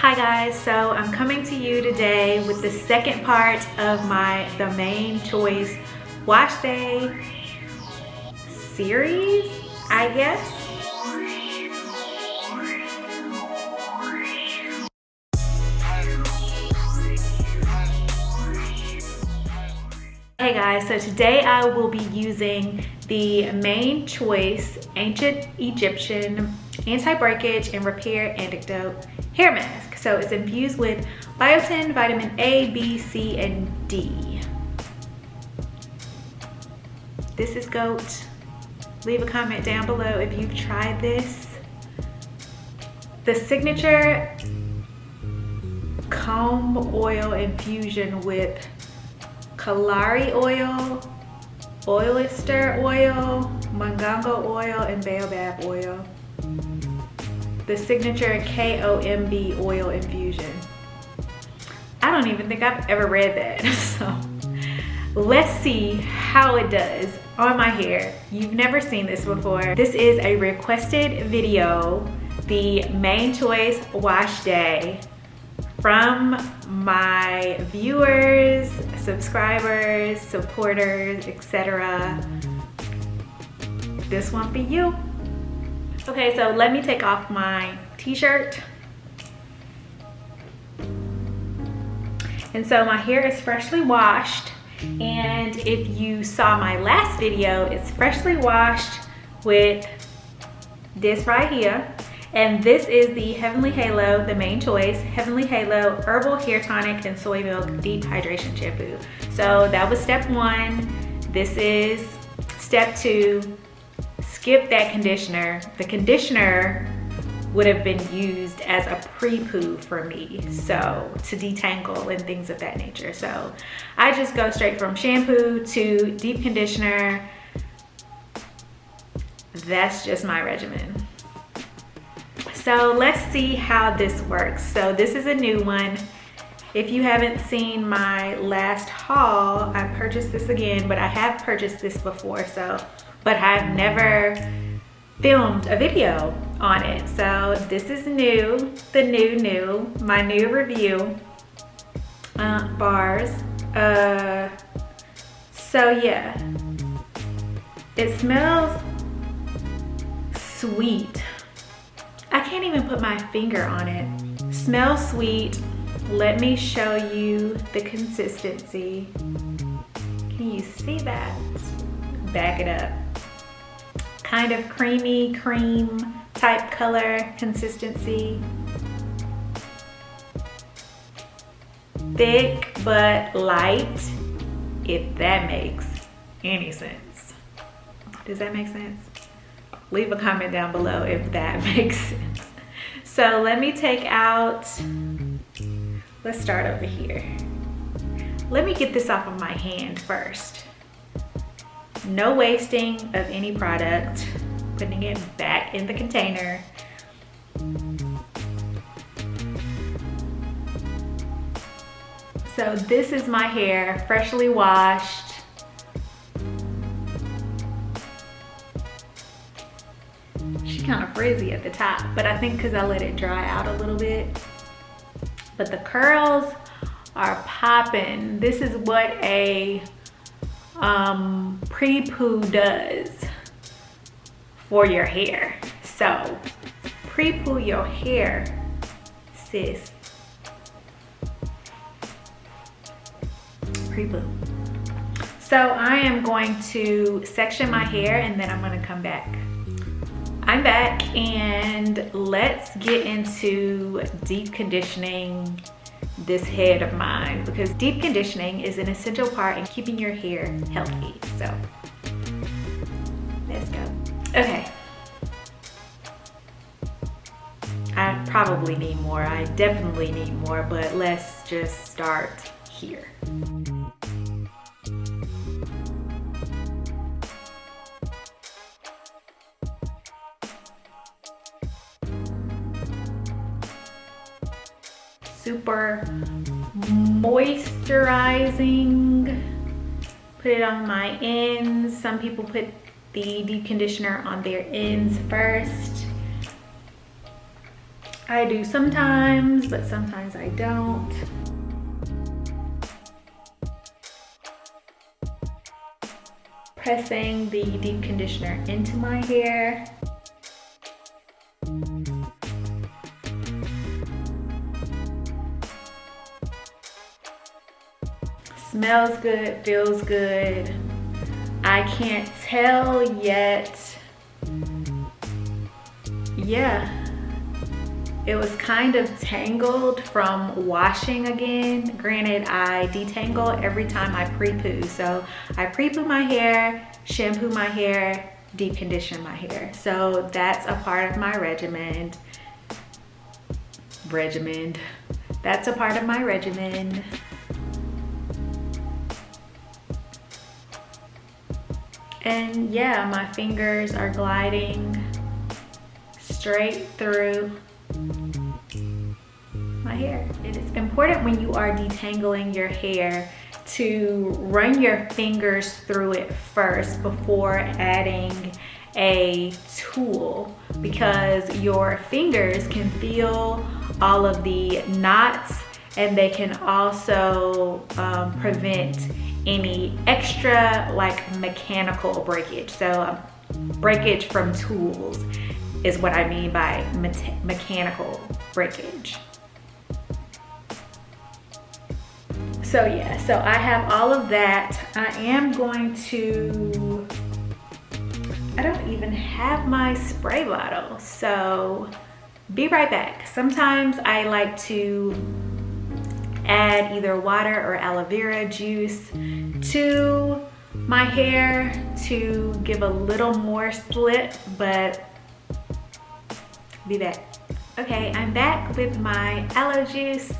Hi guys, so I'm coming to you today with the second part of the main choice wash day series, I guess. Hey guys, so today I will be using the main choice ancient Egyptian anti-breakage and repair antidote hair mask. So it's infused with biotin, vitamin A, B, C, and D. This is GOAT. Leave a comment down below if you've tried this. The signature K.O.M.B oil infusion with Kalahari Oil, Oleaster Oil, Mongongo Oil, and Baobab Oil. The signature K.O.M.B oil infusion. I don't even think I've ever read that. So let's see how it does on my hair. You've never seen this before. This is a requested video, the main choice wash day, from my viewers, subscribers, supporters, etc. This one for you. Okay, so let me take off my t-shirt. And so my hair is freshly washed, and if you saw my last video, it's freshly washed with this right here. And this is the Heavenly Halo, the main choice, Heavenly Halo Herbal Hair Tonic and Soy Milk Deep Hydration Shampoo. So that was step one. This is step two. Skip that conditioner. The conditioner would have been used as a pre-poo for me, so to detangle and things of that nature. So I just go straight from shampoo to deep conditioner. That's just my regimen. So let's see how this works. So this is a new one. If you haven't seen my last haul, I purchased this again, but I have purchased this before, but I've never filmed a video on it. So this is new, my new review bars. So yeah, it smells sweet. I can't even put my finger on it. Smells sweet. Let me show you the consistency. Can you see that? Back it up. Kind of creamy cream type color consistency. Thick but light, if that makes any sense. Does that make sense? Leave a comment down below if that makes sense. So let me take out, let's start over here. Let me get this off of my hand first. No wasting of any product. Putting it back in the container. So this is my hair, freshly washed. She's kind of frizzy at the top, but I think because I let it dry out a little bit. But the curls are popping. This is what a pre-poo does for your hair. So pre-poo your hair, sis. Pre-poo. So I am going to section my hair and then I'm going to come back. I'm back, and let's get into deep conditioning this head of mine, because deep conditioning is an essential part in keeping your hair healthy. So let's go. Okay. I probably need more. I definitely need more, but let's just start here. Super moisturizing. Put it on my ends. Some people put the deep conditioner on their ends first. I do sometimes, but sometimes I don't. Pressing the deep conditioner into my hair. Smells good, feels good. I can't tell yet. Yeah. It was kind of tangled from washing again. Granted, I detangle every time I pre-poo. So I pre-poo my hair, shampoo my hair, deep condition my hair. So that's a part of my regimen. That's a part of my regimen. And yeah, my fingers are gliding straight through my hair. It is important when you are detangling your hair to run your fingers through it first before adding a tool, because your fingers can feel all of the knots, and they can also prevent any extra like mechanical breakage. So breakage from tools is what I mean by mechanical breakage. So yeah, so I have all of that. I am going to, I don't even have my spray bottle, so be right back. Sometimes I like to add either water or aloe vera juice to my hair to give a little more slip, but be back. Okay, I'm back with my aloe juice,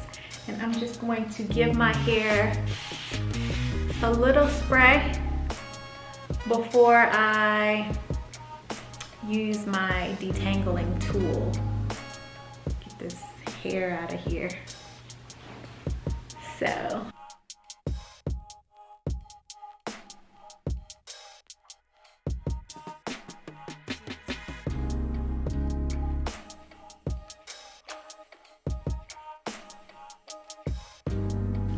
and I'm just going to give my hair a little spray before I use my detangling tool. Get this hair out of here. So.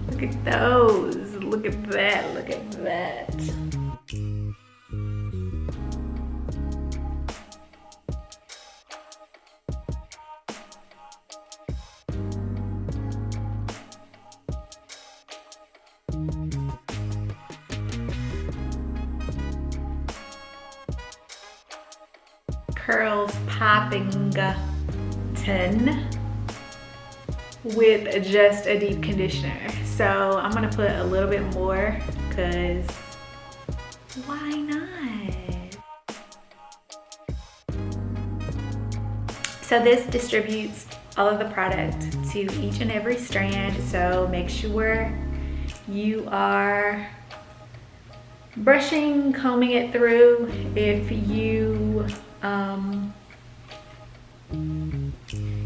Look at those, look at that, look at that. Curls popping with just a deep conditioner. So I'm gonna put a little bit more, because why not? So this distributes all of the product to each and every strand, so make sure you are brushing, combing it through.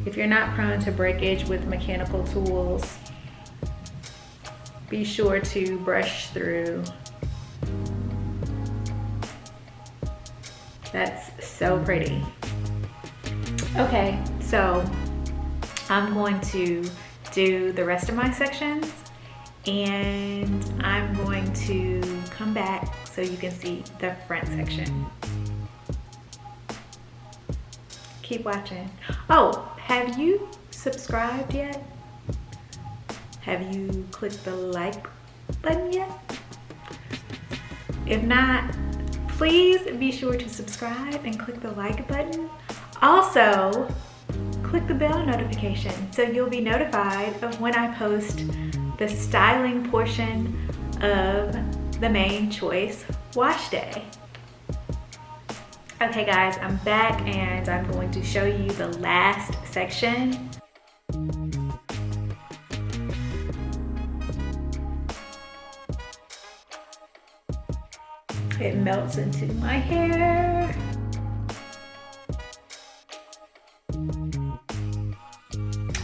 If you're not prone to breakage with mechanical tools, be sure to brush through. That's so pretty. Okay, so I'm going to do the rest of my sections, and I'm going to come back so you can see the front section. Keep watching. Oh, have you subscribed yet? Have you clicked the like button yet? If not, please be sure to subscribe and click the like button. Also, click the bell notification so you'll be notified of when I post the styling portion of the main choice wash day. Okay guys, I'm back and I'm going to show you the last section. It melts into my hair.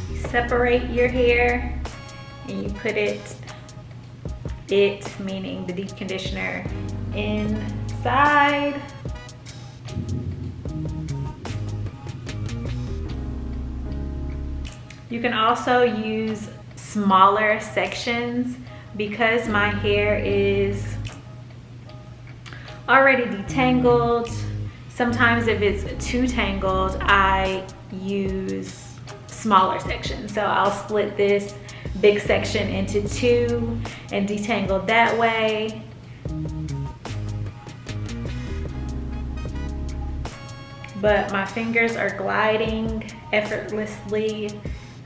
You separate your hair and you put it meaning the deep conditioner, inside. You can also use smaller sections because my hair is already detangled. Sometimes if it's too tangled, I use smaller sections. So I'll split this big section into two and detangle that way. But my fingers are gliding effortlessly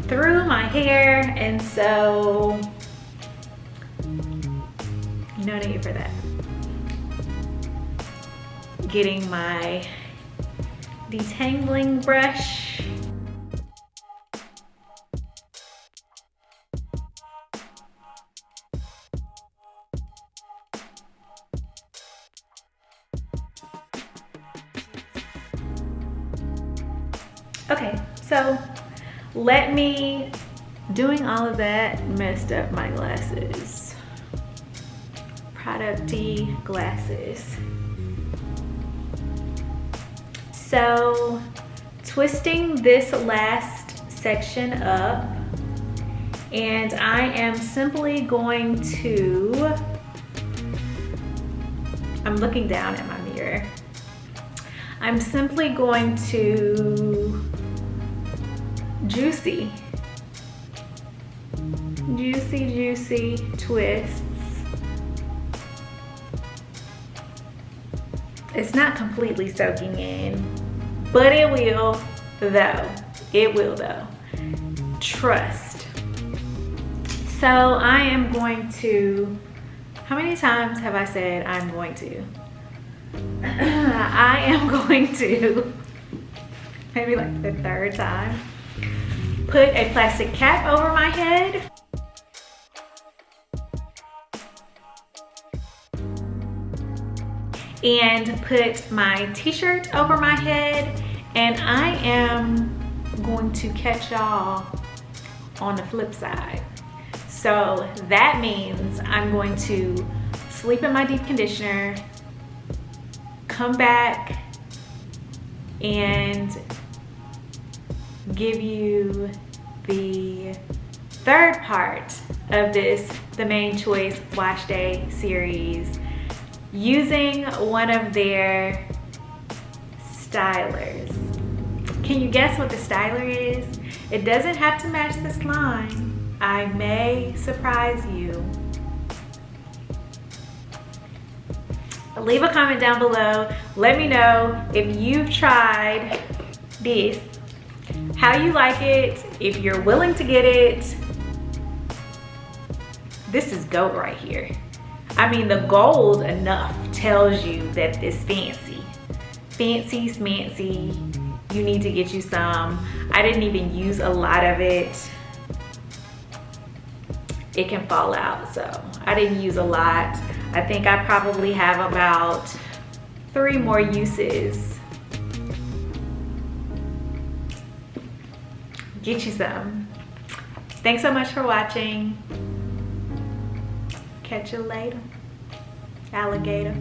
through my hair, and so no need for that. Getting my detangling brush. Okay, so doing all of that messed up my glasses. Product-y glasses. So twisting this last section up, and I am simply going to, I'm looking down at my mirror. I'm simply going to juicy twists. It's not completely soaking in, but it will though. It will though. Trust. So I am going to, how many times have I said I'm going to? I am going to, maybe like the third time, put a plastic cap over my head. And put my t-shirt over my head, and I am going to catch y'all on the flip side. So that means I'm going to sleep in my deep conditioner, come back and give you the third part of this The Main Choice Wash Day series, using one of their stylers. Can you guess what the styler is? It doesn't have to match this line. I may surprise you. Leave a comment down below. Let me know if you've tried this, how you like it, if you're willing to get it. This is GOAT right here. I mean, the gold enough tells you that it's fancy. Fancy smancy. You need to get you some. I didn't even use a lot of it. It can fall out, so I didn't use a lot. I think I probably have about 3 more uses. Get you some. Thanks so much for watching. Catch you later, alligator.